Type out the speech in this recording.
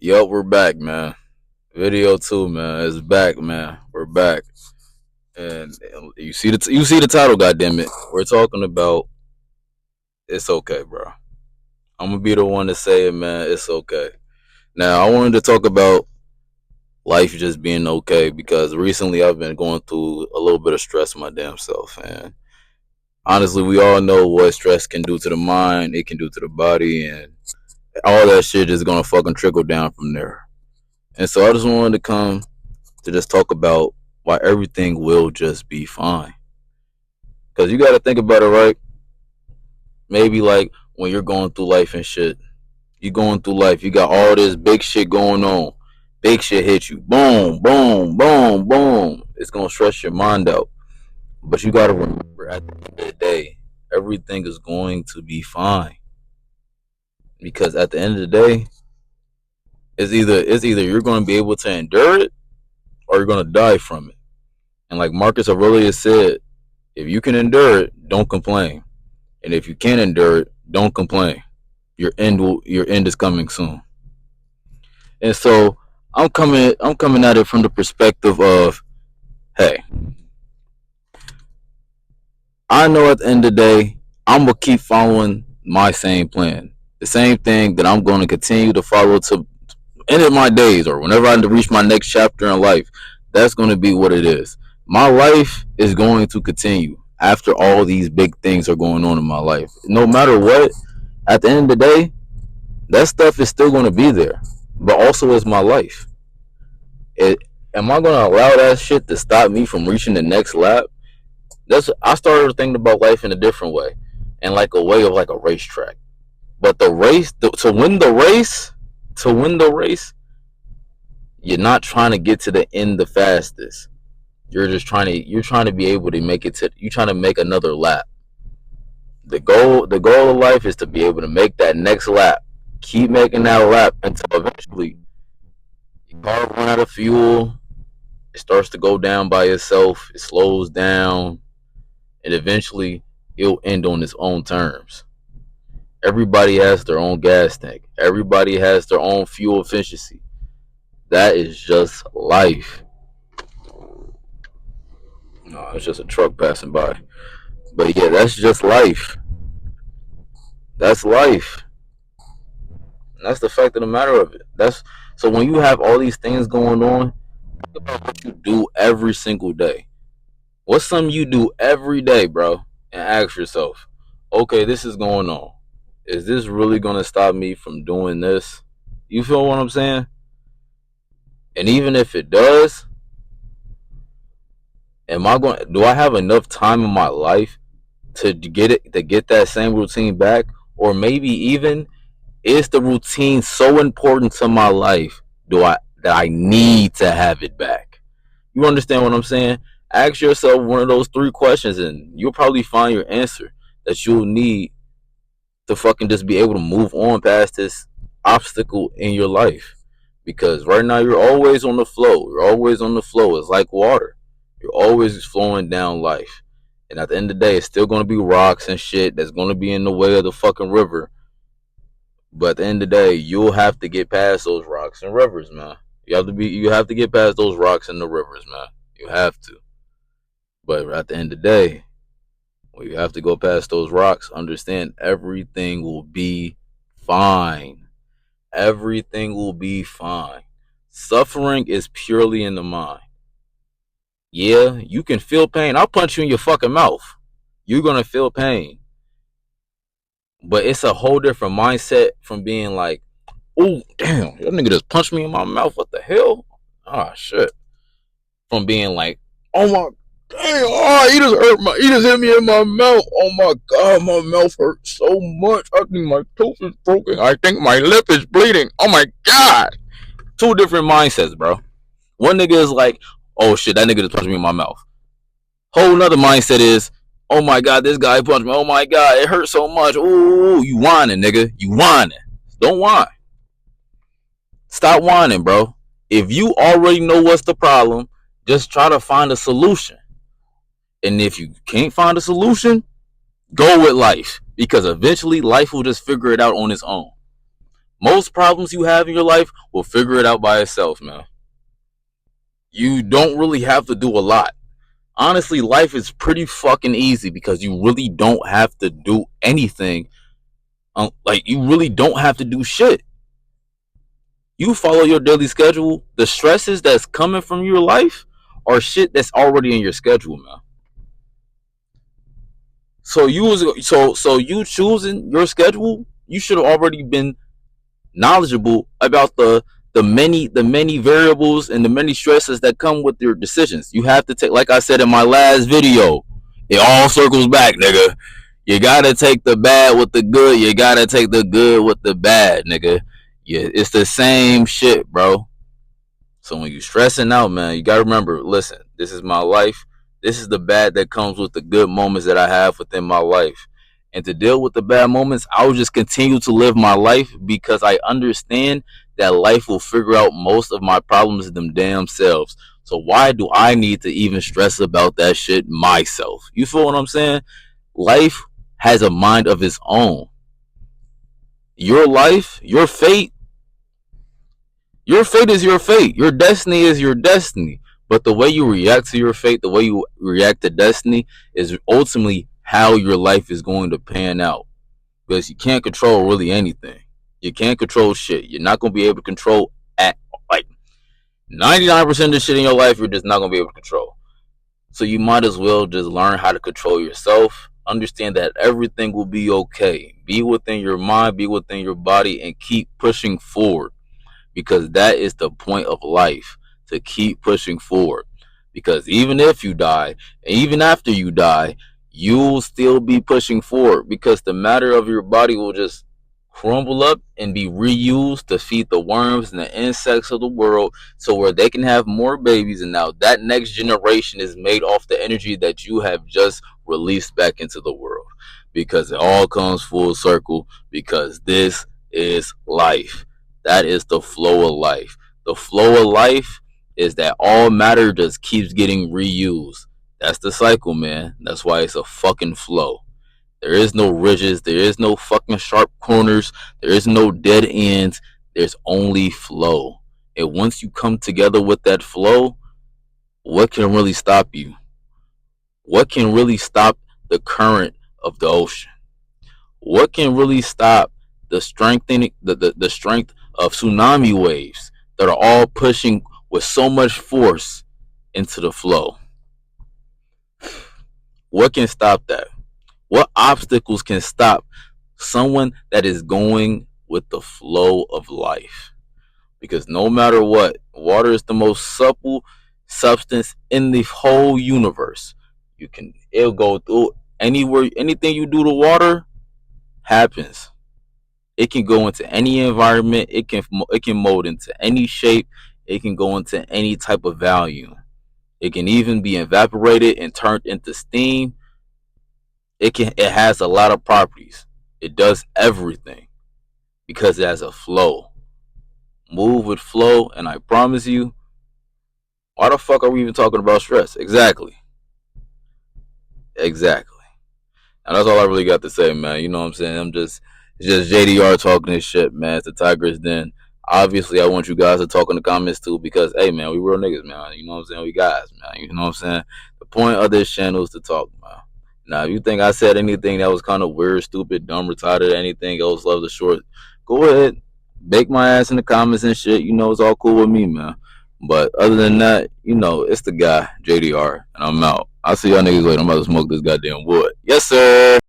Yup, we're back, man. Video 2, man. It's back, man. We're back. And you see the title, goddamn it. We're talking about it's okay, bro. I'm gonna be the one to say it, man. It's okay. Now, I wanted to talk about life just being okay because recently I've been going through a little bit of stress my damn self, and honestly, we all know what stress can do to the mind, it can do to the body, and all that shit is gonna fucking trickle down from there. And so I just wanted to come to just talk about why everything will just be fine. Because you got to think about it, right? Maybe like when you're going through life and shit, you going through life, you got all this big shit going on. Big shit hit you. Boom, boom, boom, boom. It's going to stress your mind out. But you got to remember at the end of the day, everything is going to be fine. Because at the end of the day, it's either you're going to be able to endure it or you're going to die from it. And like Marcus Aurelius said, if you can endure it, don't complain. And if you can't endure it, don't complain. Your end is coming soon. And so I'm coming at it from the perspective of, hey, I know at the end of the day, I'm gonna keep following my same plan. The same thing that I'm gonna continue to follow to end of my days or whenever I reach my next chapter in life. That's gonna be what it is. My life is going to continue after all these big things are going on in my life. No matter what, at the end of the day, that stuff is still going to be there. But also is my life. It, am I going to allow that shit to stop me from reaching the next lap? I started thinking about life in a different way, and like a way of like a racetrack. But the race to win the race, you're not trying to get to the end the fastest. You're trying to be able to make it to. You're trying to make another lap. The goal of life is to be able to make that next lap. Keep making that lap until eventually your car run out of fuel. It starts to go down by itself. It slows down, and eventually it'll end on its own terms. Everybody has their own gas tank. Everybody has their own fuel efficiency. That is just life. No, it's just a truck passing by. But yeah, that's just life. That's life. And that's the fact of the matter of it. That's so when you have all these things going on, think about what you do every single day. What's something you do every day, bro? And ask yourself, okay, this is going on. Is this really gonna stop me from doing this? You feel what I'm saying? And even if it does, do I have enough time in my life to get that same routine back? Or maybe even is the routine so important to my life do I that I need to have it back? You understand what I'm saying? Ask yourself one of those three questions and you'll probably find your answer that you'll need to fucking just be able to move on past this obstacle in your life. Because right now you're always on the flow. You're always on the flow. It's like water. You're always flowing down life. And at the end of the day, it's still gonna be rocks and shit that's gonna be in the way of the fucking river. But at the end of the day, you'll have to get past those rocks and rivers, man. You have to get past those rocks and the rivers, man. You have to. But at the end of the day, when you have to go past those rocks, understand everything will be fine. Everything will be fine. Suffering is purely in the mind. Yeah, you can feel pain. I'll punch you in your fucking mouth. You're gonna feel pain. But it's a whole different mindset from being like, oh damn, that nigga just punched me in my mouth. What the hell? Ah shit. From being like, oh my damn, oh he just hit me in my mouth. Oh my god, my mouth hurts so much. I think my tooth is broken. I think my lip is bleeding. Oh my god. Two different mindsets, bro. One nigga is like, oh shit, that nigga just punched me in my mouth. Whole nother mindset is, oh my god, this guy punched me. Oh my god, it hurts so much. Ooh, you whining, nigga. You whining. Don't whine. Stop whining, bro. If you already know what's the problem, just try to find a solution. And if you can't find a solution, go with life. Because eventually life will just figure it out on its own. Most problems you have in your life will figure it out by itself, man. You don't really have to do a lot. Honestly, life is pretty fucking easy because you really don't have to do anything. Like, you really don't have to do shit. You follow your daily schedule. The stresses that's coming from your life are shit that's already in your schedule, man. So you choosing your schedule, you should have already been knowledgeable about the many variables and the many stresses that come with your decisions. You have to take, like I said in my last video, it all circles back, nigga. You gotta take the bad with the good. You gotta take the good with the bad, nigga. Yeah, it's the same shit, bro. So when you stressing out, man, you gotta remember, listen, this is my life. This is the bad that comes with the good moments that I have within my life. And to deal with the bad moments, I will just continue to live my life because I understand that life will figure out most of my problems them damn selves. So why do I need to even stress about that shit myself? You feel what I'm saying? Life has a mind of its own. Your life, your fate is your fate. Your destiny is your destiny. But the way you react to your fate, the way you react to destiny, is ultimately how your life is going to pan out. Because you can't control really anything. You can't control shit. You're not going to be able to control at like 99% of the shit in your life. You're just not going to be able to control. So you might as well just learn how to control yourself. Understand that everything will be okay. Be within your mind, be within your body, and keep pushing forward, because that is the point of life, to keep pushing forward. Because even if you die, and even after you die, you'll still be pushing forward, because the matter of your body will just crumble up and be reused to feed the worms and the insects of the world, so where they can have more babies, and now that next generation is made off the energy that you have just released back into the world. Because it all comes full circle, because this is life. That is the flow of life. The flow of life is that all matter just keeps getting reused. That's the cycle, man. That's why it's a fucking flow. There is no ridges. There is no fucking sharp corners. There is no dead ends. There's only flow. And once you come together with that flow, what can really stop you? What can really stop the current of the ocean? What can really stop the strengthening the strength of tsunami waves that are all pushing with so much force into the flow? What can stop that? What obstacles can stop someone that is going with the flow of life? Because no matter what, water is the most supple substance in the whole universe. It'll go through anywhere. Anything you do to water happens. It can go into any environment. It can mold into any shape. It can go into any type of value. It can even be evaporated and turned into steam. It has a lot of properties. It does everything because it has a flow. Move with flow, and I promise you, why the fuck are we even talking about stress? Exactly. Exactly. And that's all I really got to say, man. You know what I'm saying? It's just JDR talking this shit, man. It's the Tiger's Den. Obviously, I want you guys to talk in the comments too, because, hey, man, we real niggas, man. You know what I'm saying? We guys, man. You know what I'm saying? The point of this channel is to talk, man. Now, if you think I said anything that was kind of weird, stupid, dumb, retarded, anything else, love the short, go ahead. Bake my ass in the comments and shit. You know, it's all cool with me, man. But other than that, you know, it's the guy, JDR, and I'm out. I'll see y'all niggas later. I'm about to smoke this goddamn wood. Yes, sir.